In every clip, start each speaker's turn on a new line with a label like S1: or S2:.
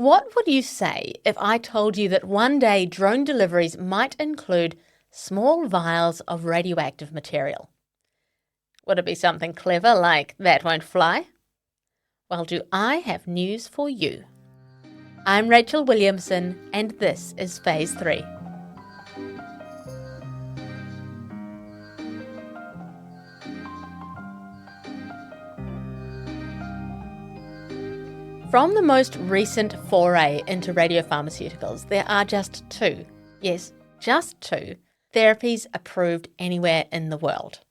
S1: What would you say if I told you that one day drone deliveries might include small vials of radioactive material? Would it be something clever like that won't fly? Well, do I have news for you? I'm Rachel Williamson, and this is Phase 3. From the most recent foray into radiopharmaceuticals, there are just two, yes, just two, therapies approved anywhere in the world.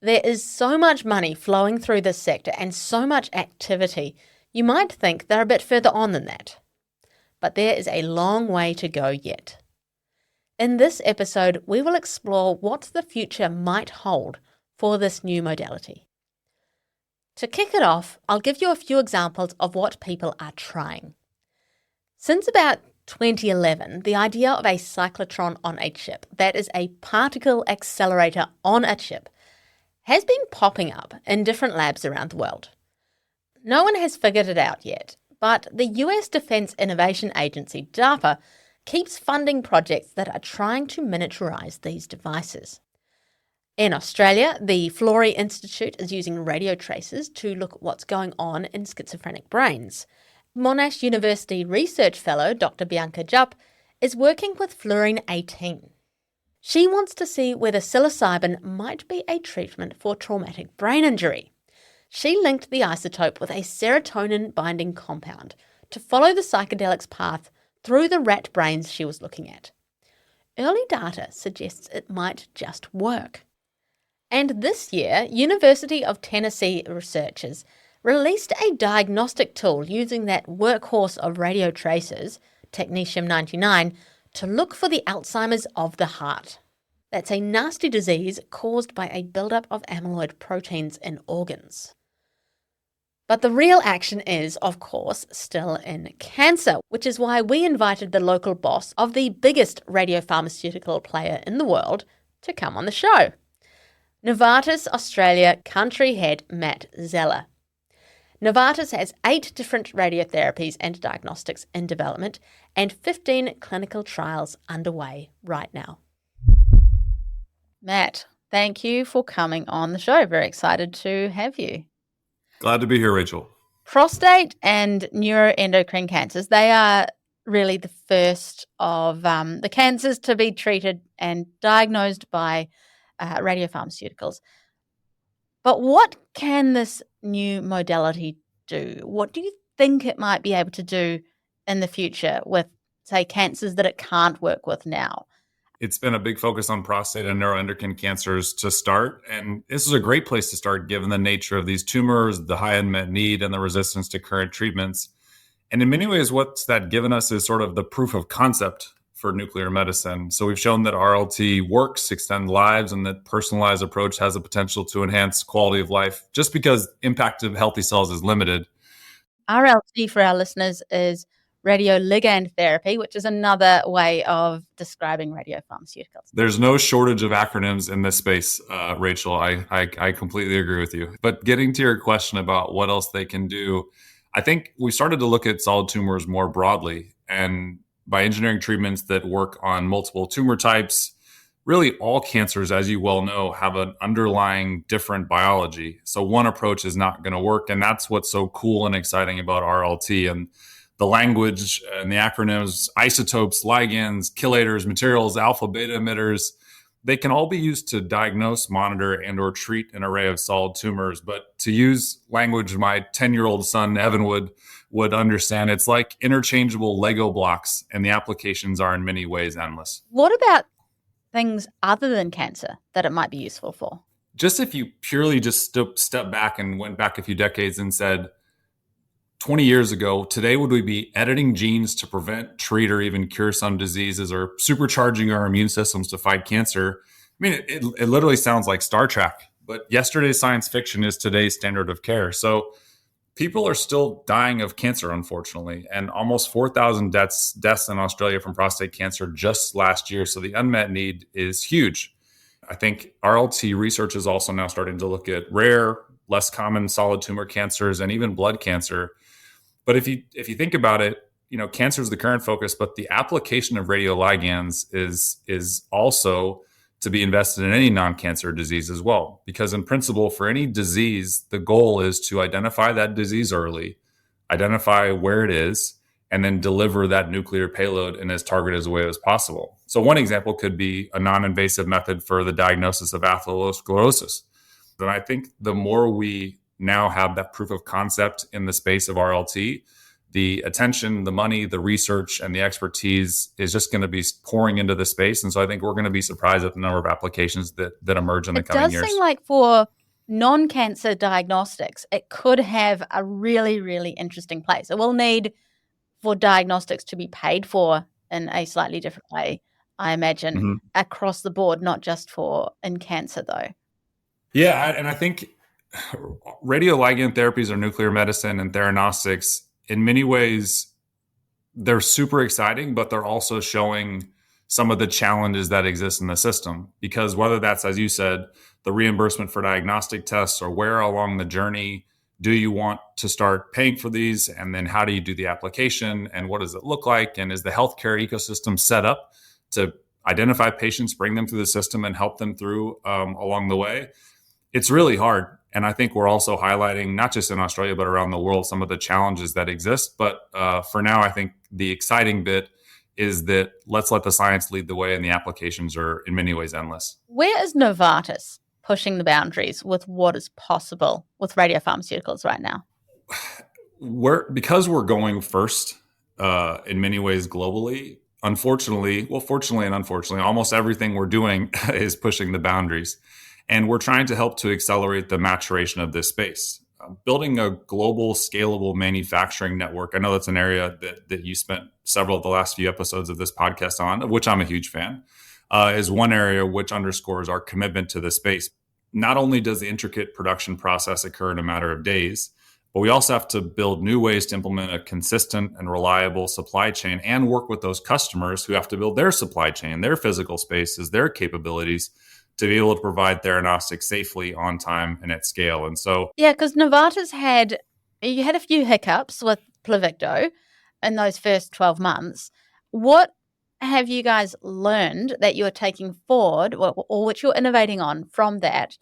S1: There is so much money flowing through this sector and so much activity, you might think they're a bit further on than that. But there is a long way to go yet. In this episode, we will explore what the future might hold for this new modality. To kick it off, I'll give you a few examples of what people are trying. Since about 2011, the idea of a cyclotron on a chip, that is a particle accelerator on a chip, has been popping up in different labs around the world. No one has figured it out yet, but the US Defense Innovation Agency, DARPA, keeps funding projects that are trying to miniaturize these devices. In Australia, the Florey Institute is using radio tracers to look at what's going on in schizophrenic brains. Monash University research fellow Dr Bianca Jupp is working with fluorine-18. She wants to see whether psilocybin might be a treatment for traumatic brain injury. She linked the isotope with a serotonin-binding compound to follow the psychedelic's path through the rat brains she was looking at. Early data suggests it might just work. And this year, University of Tennessee researchers released a diagnostic tool using that workhorse of radio tracers, technetium-99, to look for the Alzheimer's of the heart. That's a nasty disease caused by a buildup of amyloid proteins in organs. But the real action is, of course, still in cancer, which is why we invited the local boss of the biggest radiopharmaceutical player in the world to come on the show. Novartis Australia country head Matt Zeller. Novartis has 8 different radiotherapies and diagnostics in development and 15 clinical trials underway right now. Matt, thank you for coming on the show. Very excited to have you.
S2: Glad to be here, Rachel.
S1: Prostate and neuroendocrine cancers, they are really the first of the cancers to be treated and diagnosed by radiopharmaceuticals. But what can this new modality do? What do you think it might be able to do in the future with, say, cancers that it can't work with now?
S2: It's been a big focus on prostate and neuroendocrine cancers to start. And this is a great place to start given the nature of these tumors, the high unmet need, and the resistance to current treatments. And in many ways, what's that given us is sort of the proof of concept for nuclear medicine. So we've shown that RLT works, extend lives, and that personalized approach has the potential to enhance quality of life just because impact of healthy cells is limited.
S1: RLT for our listeners is radioligand therapy, which is another way of describing radiopharmaceuticals.
S2: There's no shortage of acronyms in this space, Rachel. I completely agree with you. But getting to your question about what else they can do, I think we started to look at solid tumors more broadly, and by engineering treatments that work on multiple tumor types. Really, all cancers, as you well know, have an underlying different biology. So one approach is not going to work. And that's what's so cool and exciting about RLT. And the language and the acronyms, isotopes, ligands, chelators, materials, alpha, beta emitters, they can all be used to diagnose, monitor, and or treat an array of solid tumors. But to use language my 10-year-old son, Evan, would understand, it's like interchangeable Lego blocks, and the applications are in many ways endless.
S1: What about things other than cancer that it might be useful for?
S2: Just if you purely just step back and went back a few decades and said, 20 years ago, today would we be editing genes to prevent, treat, or even cure some diseases, or supercharging our immune systems to fight cancer? I mean, it literally sounds like Star Trek, but yesterday's science fiction is today's standard of care. So people are still dying of cancer, unfortunately, and almost 4,000 deaths in Australia from prostate cancer just last year. So the unmet need is huge. I think RLT research is also now starting to look at rare, less common solid tumor cancers and even blood cancer. But if you think about it, cancer is the current focus, but the application of radioligands is also to be invested in any non-cancer disease as well. Because in principle, for any disease, the goal is to identify that disease early, identify where it is, and then deliver that nuclear payload in as targeted as a way as possible. So one example could be a non-invasive method for the diagnosis of atherosclerosis. And I think the more we now have that proof of concept in the space of RLT, the attention, the money, the research, and the expertise is just going to be pouring into the space. And so I think we're going to be surprised at the number of applications that emerge in the coming years.
S3: It does seem like for non-cancer diagnostics, it could have a really, really interesting place. It will need for diagnostics to be paid for in a slightly different way, I imagine, across the board, not just for in cancer, though.
S2: Yeah, and I think radioligand therapies or nuclear medicine and theranostics, in many ways, they're super exciting, but they're also showing some of the challenges that exist in the system. Because whether that's, as you said, the reimbursement for diagnostic tests, or where along the journey do you want to start paying for these? And then how do you do the application? And what does it look like? And is the healthcare ecosystem set up to identify patients, bring them through the system, and help them through along the way? It's really hard. And I think we're also highlighting, not just in Australia, but around the world, some of the challenges that exist. But for now, I think the exciting bit is that let's let the science lead the way, and the applications are in many ways endless.
S3: Where is Novartis pushing the boundaries with what is possible with radiopharmaceuticals right now?
S2: Because we're going first in many ways globally, fortunately and unfortunately, almost everything we're doing is pushing the boundaries. And we're trying to help to accelerate the maturation of this space. Building a global, scalable manufacturing network, I know that's an area that you spent several of the last few episodes of this podcast on, of which I'm a huge fan, is one area which underscores our commitment to the space. Not only does the intricate production process occur in a matter of days, but we also have to build new ways to implement a consistent and reliable supply chain, and work with those customers who have to build their supply chain, their physical spaces, their capabilities, to be able to provide theranostics safely, on time, and at scale. And so,
S3: yeah, because Novartis had a few hiccups with Pluvicto in those first 12 months. What have you guys learned that you're taking forward, or which you're innovating on from that,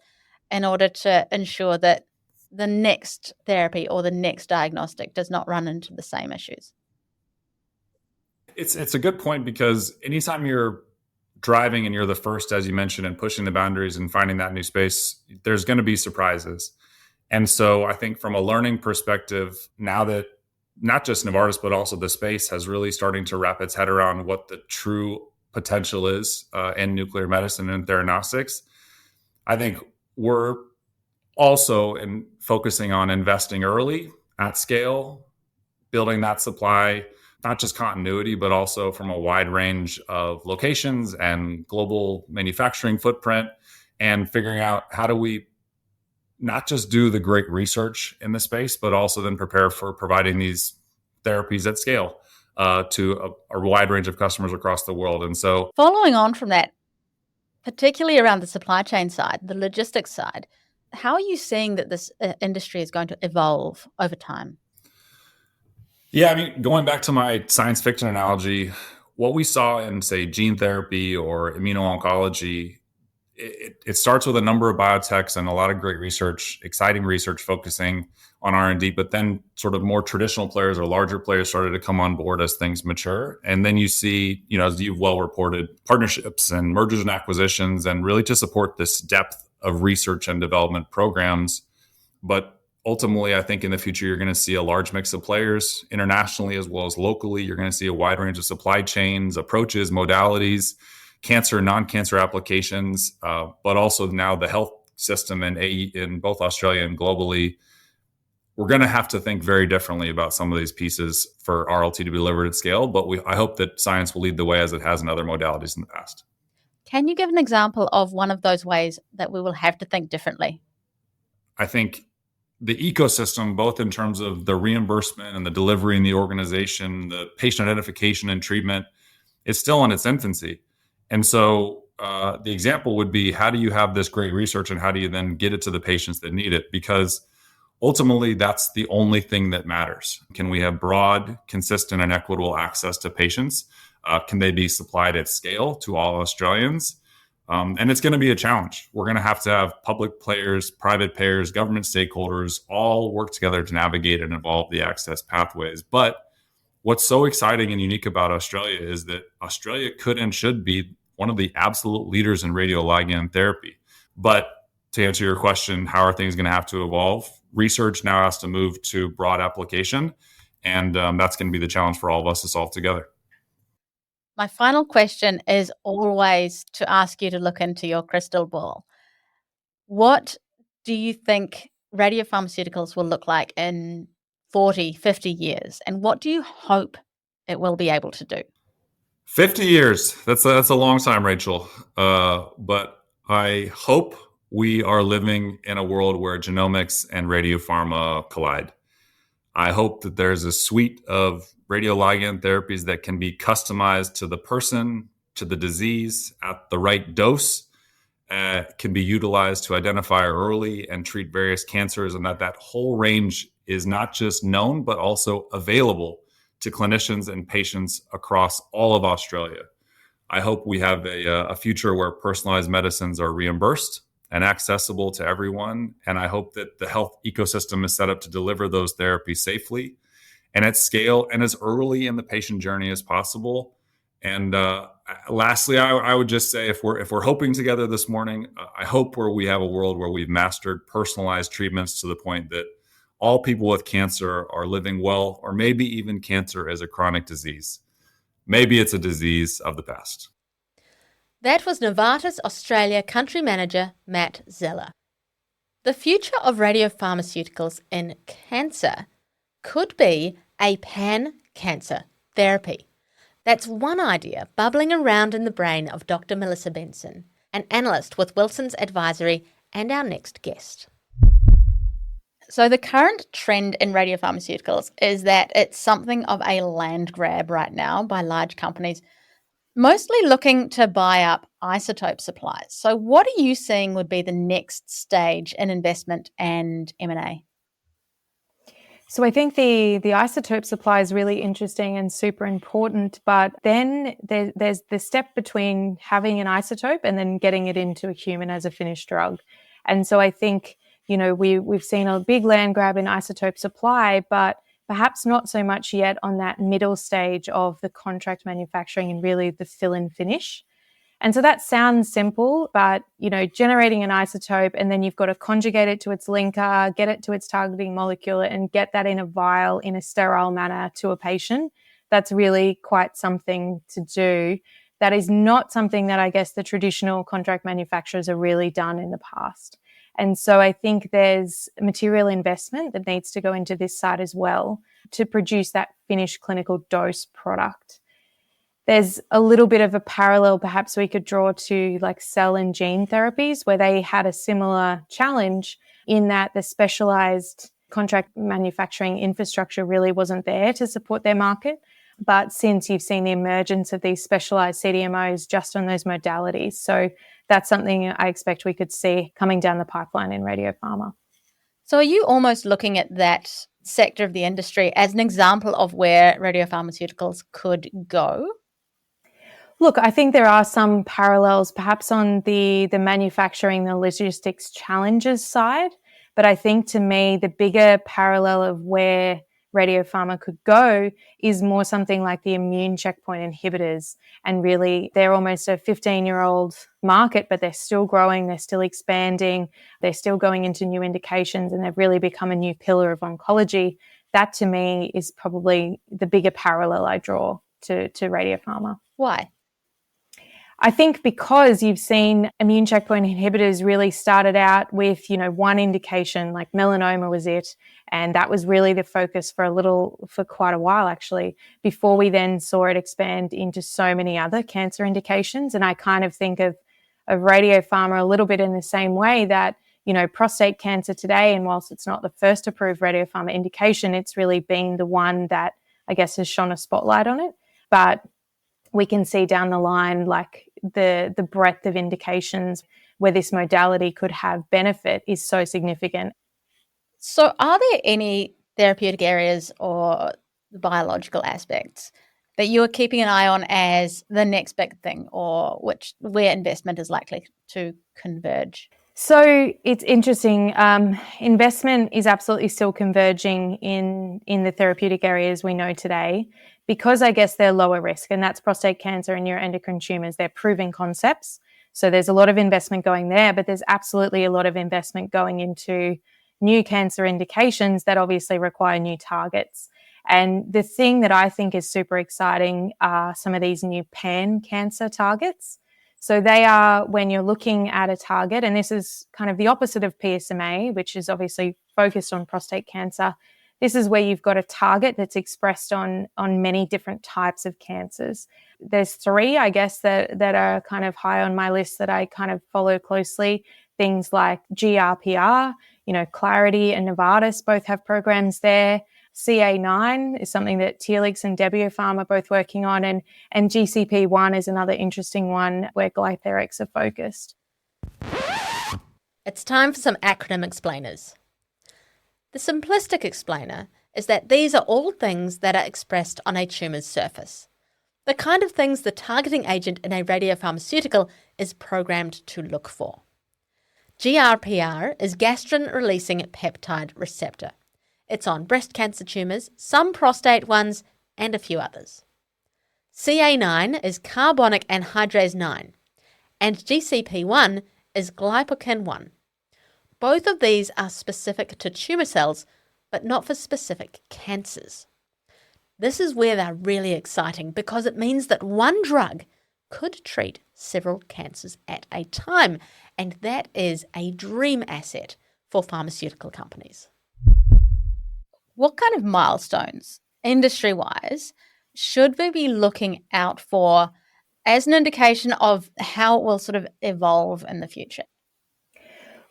S3: in order to ensure that the next therapy or the next diagnostic does not run into the same issues?
S2: It's a good point, because anytime you're driving and you're the first, as you mentioned, and pushing the boundaries and finding that new space, there's going to be surprises. And so I think from a learning perspective, now that not just Novartis, but also the space has really starting to wrap its head around what the true potential is in nuclear medicine and theranostics, I think we're also focusing on investing early at scale, building that supply, not just continuity, but also from a wide range of locations and global manufacturing footprint, and figuring out how do we not just do the great research in the space, but also then prepare for providing these therapies at scale to a wide range of customers across the world. And so,
S3: following on from that, particularly around the supply chain side, the logistics side, how are you seeing that this industry is going to evolve over time?
S2: Yeah, I mean, going back to my science fiction analogy, what we saw in, say, gene therapy or immuno-oncology, it starts with a number of biotechs and a lot of great research, exciting research focusing on R&D, but then sort of more traditional players or larger players started to come on board as things mature. And then you see, as you've well reported, partnerships and mergers and acquisitions, and really to support this depth of research and development programs. But ultimately, I think in the future, you're going to see a large mix of players internationally as well as locally. You're going to see a wide range of supply chains, approaches, modalities, cancer, non-cancer applications, but also now the health system in both Australia and globally. We're going to have to think very differently about some of these pieces for RLT to be delivered at scale, but I hope that science will lead the way as it has in other modalities in the past.
S3: Can you give an example of one of those ways that we will have to think differently?
S2: I think the ecosystem, both in terms of the reimbursement and the delivery and the organization, the patient identification and treatment, is still in its infancy. And so the example would be, how do you have this great research and how do you then get it to the patients that need it? Because ultimately, that's the only thing that matters. Can we have broad, consistent, and equitable access to patients? Can they be supplied at scale to all Australians? And it's going to be a challenge. We're going to have public players, private payers, government stakeholders all work together to navigate and evolve the access pathways. But what's so exciting and unique about Australia is that Australia could and should be one of the absolute leaders in radioligand therapy. But to answer your question, how are things going to have to evolve? Research now has to move to broad application, and that's going to be the challenge for all of us to solve together.
S3: My final question is always to ask you to look into your crystal ball. What do you think radiopharmaceuticals will look like in 40, 50 years? And what do you hope it will be able to do?
S2: 50 years. That's a long time, Rachel. But I hope we are living in a world where genomics and radiopharma collide. I hope that there's a suite of radioligand therapies that can be customized to the person, to the disease at the right dose, can be utilized to identify early and treat various cancers, and that whole range is not just known, but also available to clinicians and patients across all of Australia. I hope we have a future where personalized medicines are reimbursed and accessible to everyone. And I hope that the health ecosystem is set up to deliver those therapies safely and at scale and as early in the patient journey as possible. And lastly, I would just say, if we're hoping together this morning, I hope we have a world where we've mastered personalized treatments to the point that all people with cancer are living well, or maybe even cancer as a chronic disease. Maybe it's a disease of the past.
S1: That was Novartis Australia Country Manager Matt Zeller. The future of radiopharmaceuticals in cancer could be a pan-cancer therapy. That's one idea bubbling around in the brain of Dr Melissa Benson, an analyst with Wilson's Advisory and our next guest.
S3: So the current trend in radiopharmaceuticals is that it's something of a land grab right now by large companies, mostly looking to buy up isotope supplies. So what are you seeing would be the next stage in investment and M&A?
S4: So I think the isotope supply is really interesting and super important, but then there's the step between having an isotope and then getting it into a human as a finished drug. And so I think, we've seen a big land grab in isotope supply, but perhaps not so much yet on that middle stage of the contract manufacturing and really the fill and finish. And so that sounds simple, but, generating an isotope and then you've got to conjugate it to its linker, get it to its targeting molecule and get that in a vial in a sterile manner to a patient. That's really quite something to do. That is not something that I guess the traditional contract manufacturers have really done in the past. And so I think there's material investment that needs to go into this side as well to produce that finished clinical dose product. There's a little bit of a parallel perhaps we could draw to like cell and gene therapies, where they had a similar challenge in that the specialized contract manufacturing infrastructure really wasn't there to support their market. But since you've seen the emergence of these specialized CDMOs just on those modalities. So that's something I expect we could see coming down the pipeline in radiopharma.
S3: So are you almost looking at that sector of the industry as an example of where radiopharmaceuticals could go?
S4: Look, I think there are some parallels perhaps on the manufacturing, the logistics challenges side. But I think to me, the bigger parallel of where radiopharma could go is more something like the immune checkpoint inhibitors. And really, they're almost a 15-year-old market, but they're still growing, they're still expanding, they're still going into new indications, and they've really become a new pillar of oncology. That to me is probably the bigger parallel I draw to radiopharma.
S3: Why?
S4: I think because you've seen immune checkpoint inhibitors really started out with, one indication, like melanoma was it. And that was really the focus for quite a while, actually, before we then saw it expand into so many other cancer indications. And I kind of think of radiopharma a little bit in the same way that, prostate cancer today, and whilst it's not the first approved radiopharma indication, it's really been the one that I guess has shone a spotlight on it. But we can see down the line, like the breadth of indications where this modality could have benefit is so significant.
S3: So are there any therapeutic areas or biological aspects that you're keeping an eye on as the next big thing, or where investment is likely to converge?
S4: So it's interesting. Investment is absolutely still converging in the therapeutic areas we know today, because I guess they're lower risk, and that's prostate cancer and neuroendocrine tumors. They're proven concepts. So there's a lot of investment going there, but there's absolutely a lot of investment going into new cancer indications that obviously require new targets. And the thing that I think is super exciting are some of these new pan-cancer targets. So they are, when you're looking at a target, and this is kind of the opposite of PSMA, which is obviously focused on prostate cancer. This is where you've got a target that's expressed on many different types of cancers. There's three, I guess, that are kind of high on my list that I kind of follow closely. Things like GRPR, Clarity and Novartis both have programs there. CA9 is something that Telix and Debiopharm are both working on, and GCP1 is another interesting one where Glytherics are focused.
S1: It's time for some acronym explainers. The simplistic explainer is that these are all things that are expressed on a tumour's surface, the kind of things the targeting agent in a radiopharmaceutical is programmed to look for. GRPR is gastrin-releasing peptide receptor. It's on breast cancer tumours, some prostate ones, and a few others. CA9 is carbonic anhydrase 9, and GCP1 is glypokin 1. Both of these are specific to tumour cells, but not for specific cancers. This is where they're really exciting, because it means that one drug could treat several cancers at a time, and that is a dream asset for pharmaceutical companies.
S3: What kind of milestones, industry-wise, should we be looking out for as an indication of how it will sort of evolve in the future?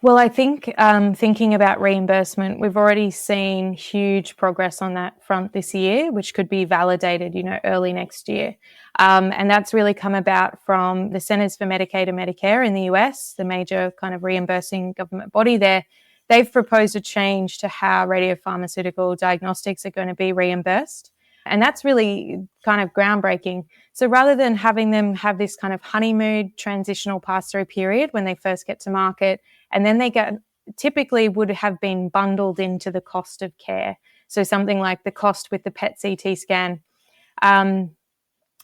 S4: Well, I think thinking about reimbursement, we've already seen huge progress on that front this year, which could be validated, early next year. And that's really come about from the Centers for Medicaid and Medicare in the US, the major kind of reimbursing government body there. They've proposed a change to how radiopharmaceutical diagnostics are going to be reimbursed. And that's really kind of groundbreaking. So rather than having them have this kind of honeymoon transitional pass-through period when they first get to market, and then they typically would have been bundled into the cost of care. So something like the cost with the PET CT scan,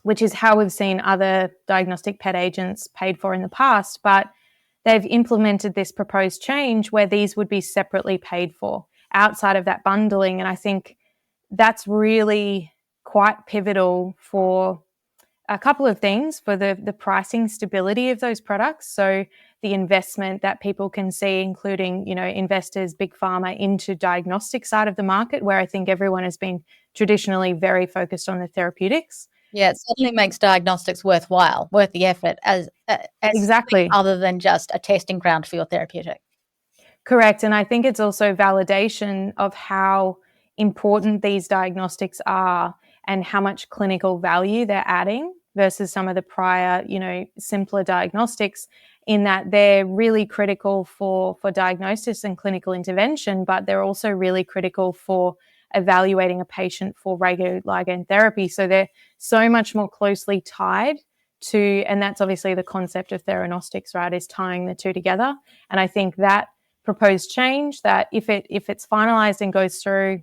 S4: which is how we've seen other diagnostic PET agents paid for in the past. But they've implemented this proposed change where these would be separately paid for outside of that bundling. And I think that's really quite pivotal for a couple of things, for the pricing stability of those products. So the investment that people can see, including, investors, big pharma, into diagnostic side of the market, where I think everyone has been traditionally very focused on the therapeutics.
S3: Yeah, it certainly makes diagnostics worth the effort as
S4: exactly,
S3: other than just a testing ground for your therapeutic.
S4: Correct. And I think it's also validation of how important these diagnostics are and how much clinical value they're adding versus some of the prior, simpler diagnostics, in that they're really critical for diagnosis and clinical intervention, but they're also really critical for evaluating a patient for radioligand therapy. So they're so much more closely tied to, and that's obviously the concept of theranostics, right, is tying the two together. And I think that proposed change, that if it's finalized and goes through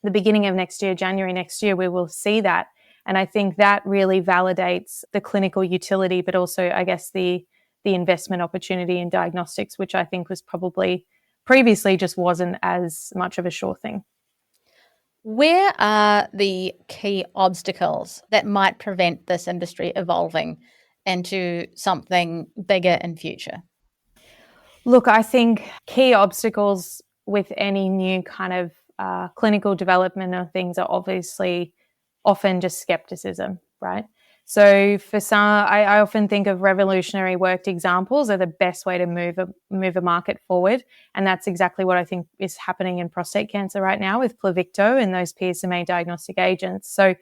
S4: the beginning of next year, January next year, we will see that. And I think that really validates the clinical utility, but also, I guess, the investment opportunity in diagnostics, which I think was probably previously just wasn't as much of a sure thing.
S3: Where are the key obstacles that might prevent this industry evolving into something bigger in future?
S4: Look, I think key obstacles with any new kind of clinical development of things are obviously often just skepticism, right? So for some, I often think of revolutionary worked examples are the best way to move a market forward. And that's exactly what I think is happening in prostate cancer right now with Pluvicto and those PSMA diagnostic agents. So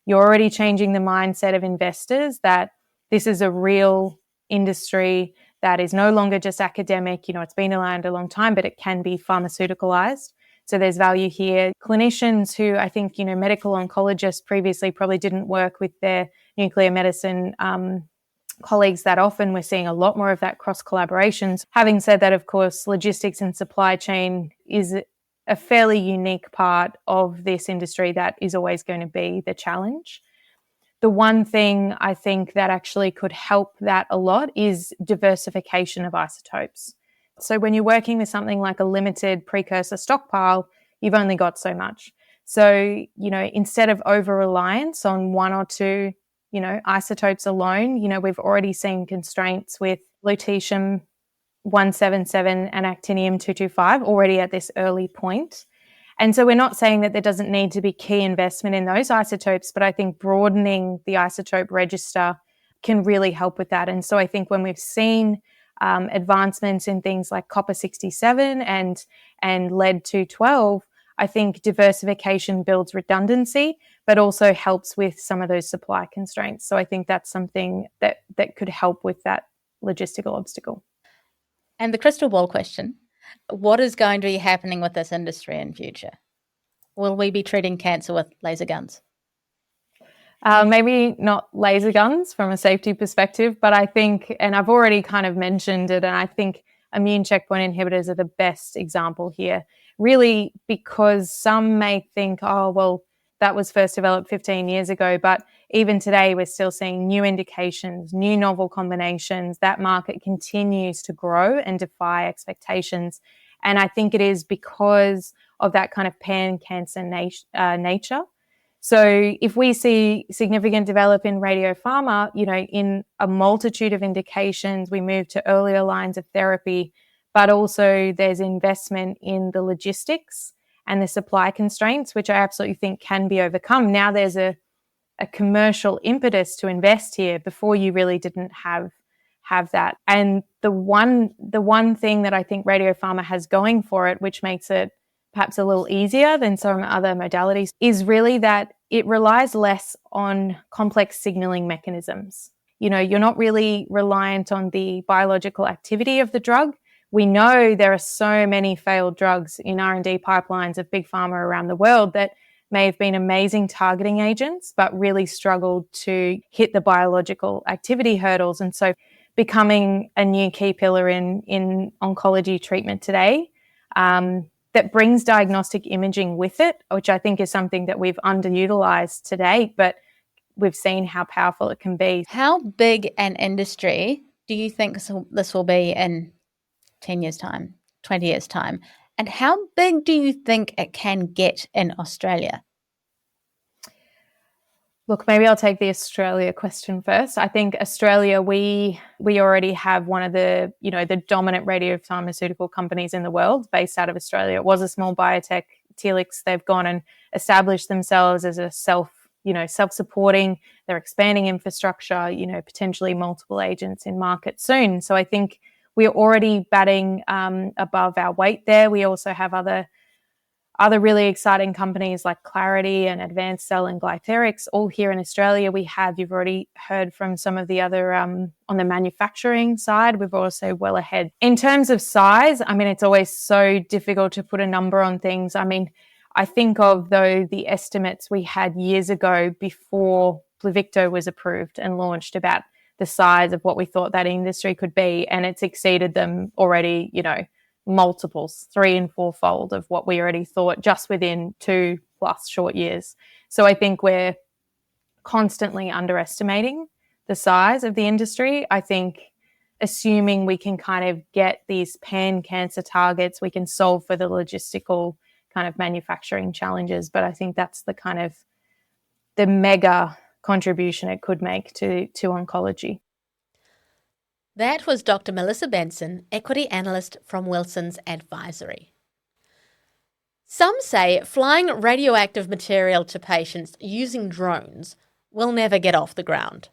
S4: you're already changing the mindset of investors that this is a real industry that is no longer just academic. It's been around a long time, but it can be pharmaceuticalized. So there's value here. Clinicians who I think, medical oncologists previously probably didn't work with their nuclear medicine colleagues that often. We're seeing a lot more of that cross collaborations. Having said that, of course, logistics and supply chain is a fairly unique part of this industry that is always going to be the challenge. The one thing I think that actually could help that a lot is diversification of isotopes. So when you're working with something like a limited precursor stockpile, you've only got so much. So, instead of over-reliance on one or two, isotopes alone, we've already seen constraints with lutetium-177 and actinium-225 already at this early point. And so we're not saying that there doesn't need to be key investment in those isotopes, but I think broadening the isotope register can really help with that. And so I think when we've seen advancements in things like copper-67 and lead-212, I think diversification builds redundancy, but also helps with some of those supply constraints. So I think that's something that could help with that logistical obstacle.
S3: And the crystal ball question, what is going to be happening with this industry in future? Will we be treating cancer with laser guns?
S4: Maybe not laser guns from a safety perspective, but I think, and I've already kind of mentioned it, and I think immune checkpoint inhibitors are the best example here, really, because some may think, oh, well, that was first developed 15 years ago, but even today we're still seeing new indications, new novel combinations. That market continues to grow and defy expectations. And I think it is because of that kind of pan-cancer nature. So if we see significant development in radiopharma, in a multitude of indications, we move to earlier lines of therapy, but also there's investment in the logistics and the supply constraints, which I absolutely think can be overcome. Now there's a commercial impetus to invest here. Before, you really didn't have that. And the one thing that I think radiopharma has going for it, which makes it perhaps a little easier than some other modalities, is really that it relies less on complex signaling mechanisms. You're not really reliant on the biological activity of the drug. We know there are so many failed drugs in R&D pipelines of big pharma around the world that may have been amazing targeting agents, but really struggled to hit the biological activity hurdles. And so becoming a new key pillar in oncology treatment today, that brings diagnostic imaging with it, which I think is something that we've underutilized today, but we've seen how powerful it can be.
S3: How big an industry do you think this will be in 10 years' time, 20 years' time? And how big do you think it can get in Australia?
S4: Look, maybe I'll take the Australia question first. I think Australia, we already have one of the, the dominant radiopharmaceutical companies in the world based out of Australia. It was a small biotech, Telix. They've gone and established themselves as a self-supporting. They're expanding infrastructure, potentially multiple agents in market soon. So I think we're already batting above our weight there. We also have other really exciting companies like Clarity and Advanced Cell and Glytherics, all here in Australia. You've already heard from some of the other, on the manufacturing side, we're also well ahead. In terms of size, it's always so difficult to put a number on things. I think of, though, the estimates we had years ago before Pluvicto was approved and launched about the size of what we thought that industry could be, and it's exceeded them already, multiples, 3- and 4-fold of what we already thought just within 2+ short years. So I think we're constantly underestimating the size of the industry. I think assuming we can kind of get these pan-cancer targets, we can solve for the logistical kind of manufacturing challenges. But I think that's the kind of the mega contribution it could make to oncology.
S1: That was Dr. Melissa Benson, equity analyst from Wilson's Advisory. Some say flying radioactive material to patients using drones will never get off the ground.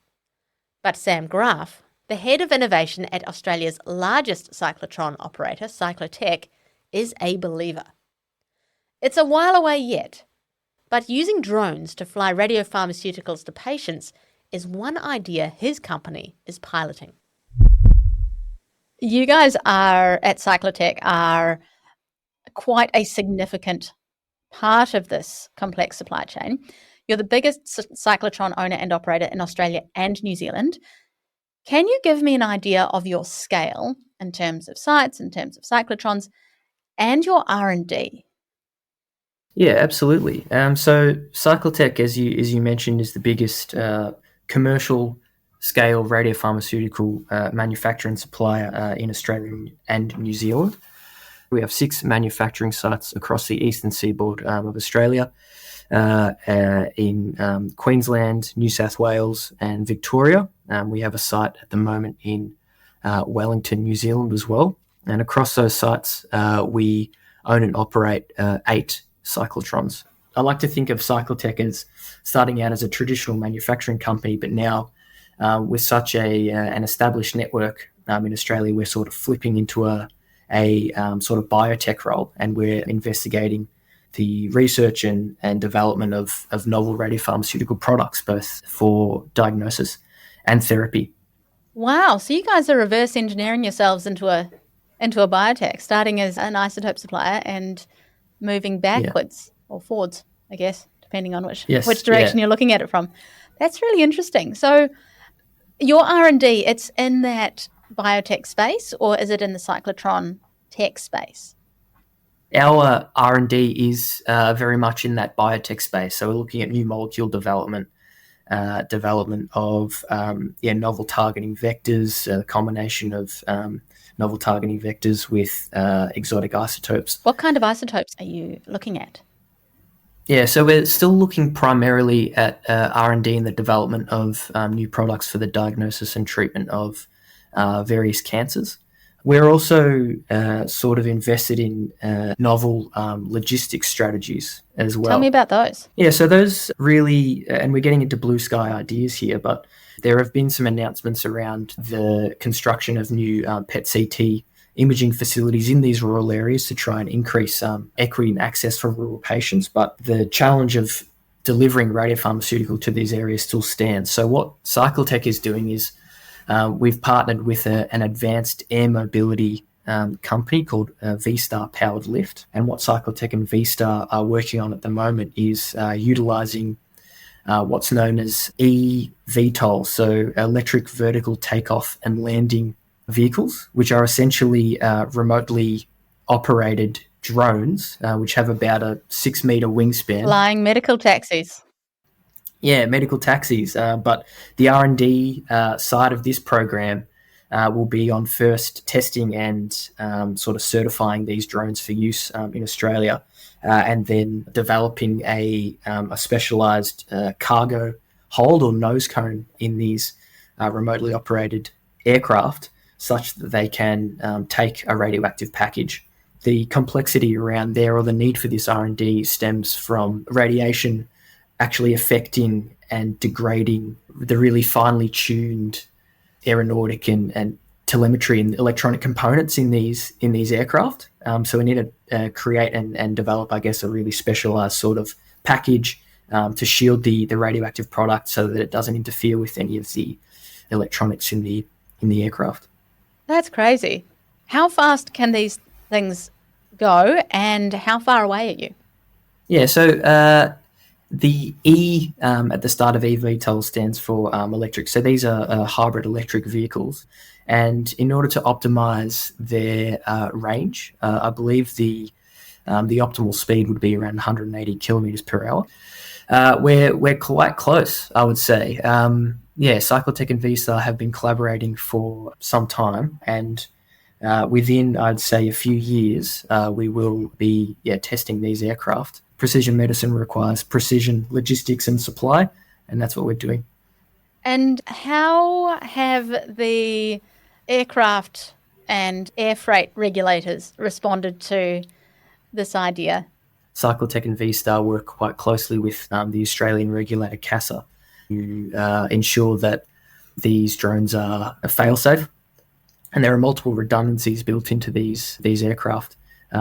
S1: But Sam Graf, the head of innovation at Australia's largest cyclotron operator, Cyclotek, is a believer. It's a while away yet, but using drones to fly radiopharmaceuticals to patients is one idea his company is piloting.
S3: You guys at Cyclotek are quite a significant part of this complex supply chain. You're the biggest cyclotron owner and operator in Australia and New Zealand. Can you give me an idea of your scale in terms of sites, in terms of cyclotrons, and your R&D?
S5: Yeah, absolutely. So Cyclotek, as you mentioned, is the biggest commercial scale radiopharmaceutical manufacturer and supplier in Australia and New Zealand. We have 6 manufacturing sites across the eastern seaboard of Australia, in Queensland, New South Wales, and Victoria. We have a site at the moment in Wellington, New Zealand as well. And across those sites, we own and operate 8 cyclotrons. I like to think of Cyclotek as starting out as a traditional manufacturing company, but now with such an established network in Australia, we're sort of flipping into a sort of biotech role, and we're investigating the research and development of novel radiopharmaceutical products, both for diagnosis and therapy.
S3: Wow. So you guys are reverse engineering yourselves into a biotech, starting as an isotope supplier and moving backwards or forwards, I guess, depending on which direction you're looking at it from. That's really interesting. So your R&D, it's in that biotech space, or is it in the cyclotron tech space?
S5: Our R&D is very much in that biotech space. So we're looking at new molecule development of novel targeting vectors, a combination of novel targeting vectors with exotic isotopes.
S3: What kind of isotopes are you looking at?
S5: Yeah, so we're still looking primarily at R&D in the development of new products for the diagnosis and treatment of various cancers. We're also sort of invested in novel logistics strategies as well.
S3: Tell me about those.
S5: Yeah, so those really, and we're getting into blue sky ideas here, but there have been some announcements around the construction of new PET-CT imaging facilities in these rural areas to try and increase equity and access for rural patients. But the challenge of delivering radiopharmaceutical to these areas still stands. So what Cyclotek is doing is we've partnered with an advanced air mobility company called V-Star Powered Lift. And what Cyclotek and V-Star are working on at the moment is utilising what's known as eVTOL, so electric vertical takeoff and landing vehicles, which are essentially remotely operated drones, which have about a 6-meter wingspan.
S3: Flying medical taxis.
S5: Yeah, medical taxis. But the R&D side of this program will be on first testing and sort of certifying these drones for use in Australia, and then developing a specialised cargo hold or nose cone in these remotely operated aircraft, such that they can take a radioactive package. The complexity around there, or the need for this R&D, stems from radiation actually affecting and degrading the really finely tuned aeronautic and telemetry and electronic components in these aircraft. So we need to create and develop, I guess, a really specialized sort of package to shield the radioactive product so that it doesn't interfere with any of the electronics in the aircraft.
S3: That's crazy. How fast can these things go, and how far away are you?
S5: Yeah, so the E at the start of eVTOL stands for electric. So these are hybrid electric vehicles. And in order to optimize their range, I believe the optimal speed would be around 180 kilometers per hour. We're quite close, I would say. Cyclotek and V-Star have been collaborating for some time, and within, I'd say, a few years, we will be testing these aircraft. Precision medicine requires precision logistics and supply, and that's what we're doing.
S3: And how have the aircraft and air freight regulators responded to this idea?
S5: Cyclotek and V-Star work quite closely with the Australian regulator CASA to ensure that these drones are fail-safe, and there are multiple redundancies built into these aircraft.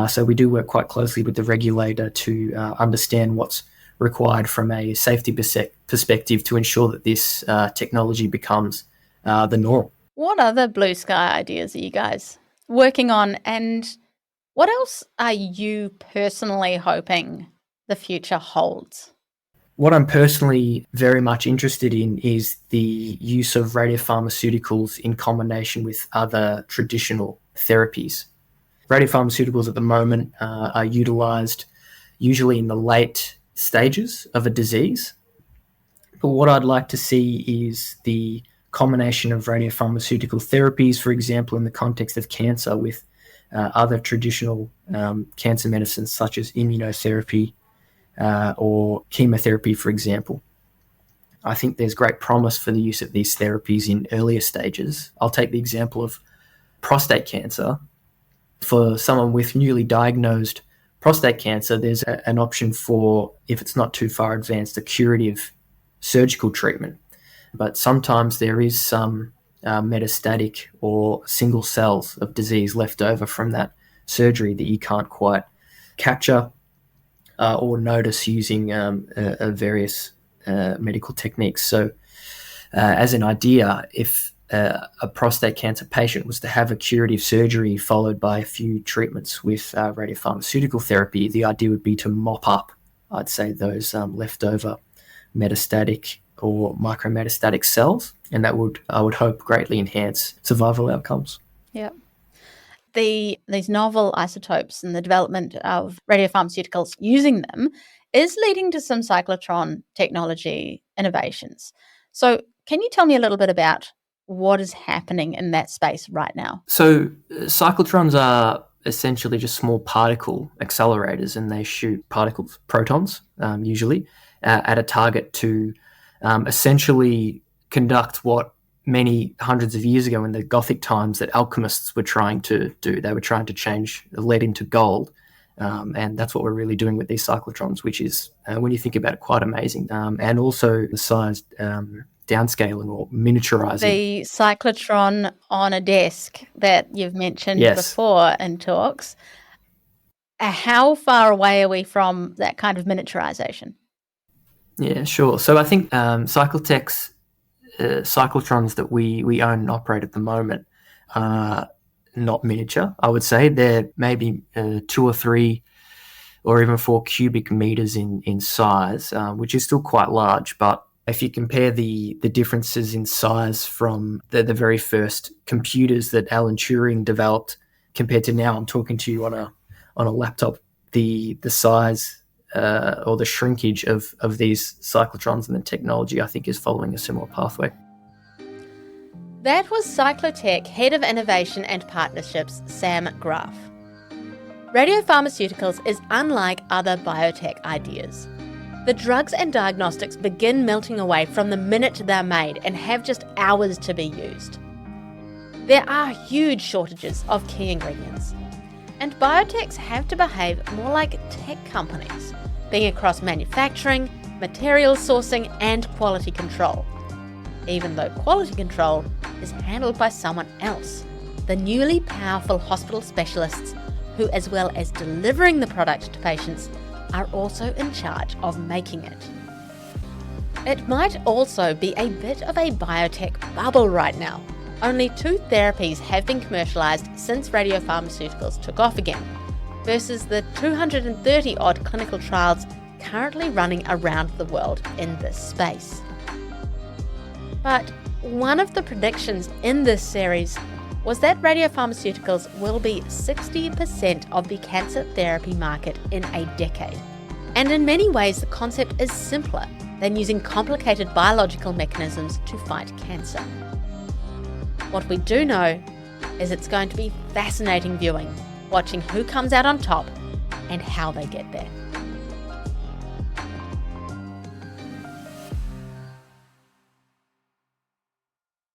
S5: So we do work quite closely with the regulator to understand what's required from a safety perspective to ensure that this technology becomes the norm.
S3: What other blue sky ideas are you guys working on, and What else are you personally hoping the future holds?
S5: What I'm personally very much interested in is the use of radiopharmaceuticals in combination with other traditional therapies. Radiopharmaceuticals at the moment are utilized usually in the late stages of a disease. But what I'd like to see is the combination of radiopharmaceutical therapies, for example, in the context of cancer, with other traditional cancer medicines such as immunotherapy or chemotherapy, for example. I think there's great promise for the use of these therapies in earlier stages. I'll take the example of prostate cancer. For someone with newly diagnosed prostate cancer, there's an option for, if it's not too far advanced, a curative surgical treatment. But sometimes there is some metastatic or single cells of disease left over from that surgery that you can't quite capture or notice using various medical techniques. So as an idea, if a prostate cancer patient was to have a curative surgery followed by a few treatments with radiopharmaceutical therapy, the idea would be to mop up, I'd say, those leftover metastatic or micrometastatic cells, and that would, I would hope, greatly enhance survival outcomes.
S3: Yep. These novel isotopes and the development of radiopharmaceuticals using them is leading to some cyclotron technology innovations. So can you tell me a little bit about what is happening in that space right now?
S5: So cyclotrons are essentially just small particle accelerators, and they shoot particles, protons, usually, at a target to essentially conduct what many hundreds of years ago in the Gothic times that alchemists were trying to do. They were trying to change lead into gold. And that's what we're really doing with these cyclotrons, which is, when you think about it, quite amazing. And also the size downscaling or miniaturizing.
S3: The cyclotron on a desk that you've mentioned before in talks. How far away are we from that kind of miniaturization?
S5: Yeah, sure. So I think Cyclotek's cyclotrons that we own and operate at the moment are not miniature, I would say. They're maybe 2 or 3 or even 4 cubic meters in size, which is still quite large. But if you compare the differences in size from the very first computers that Alan Turing developed compared to now, I'm talking to you on a laptop, the size or the shrinkage of these cyclotrons and the technology, I think, is following a similar pathway.
S1: That was Cyclotek Head of Innovation and Partnerships, Sam Graf. Radiopharmaceuticals is unlike other biotech ideas. The drugs and diagnostics begin melting away from the minute they're made and have just hours to be used. There are huge shortages of key ingredients, and biotechs have to behave more like tech companies, being across manufacturing, material sourcing, and quality control. Even though quality control is handled by someone else, the newly powerful hospital specialists who, as well as delivering the product to patients, are also in charge of making it. It might also be a bit of a biotech bubble right now. Only 2 therapies have been commercialised since radiopharmaceuticals took off again, versus the 230-odd clinical trials currently running around the world in this space. But one of the predictions in this series was that radiopharmaceuticals will be 60% of the cancer therapy market in a decade. And in many ways, the concept is simpler than using complicated biological mechanisms to fight cancer. What we do know is it's going to be fascinating viewing, watching who comes out on top and how they get there.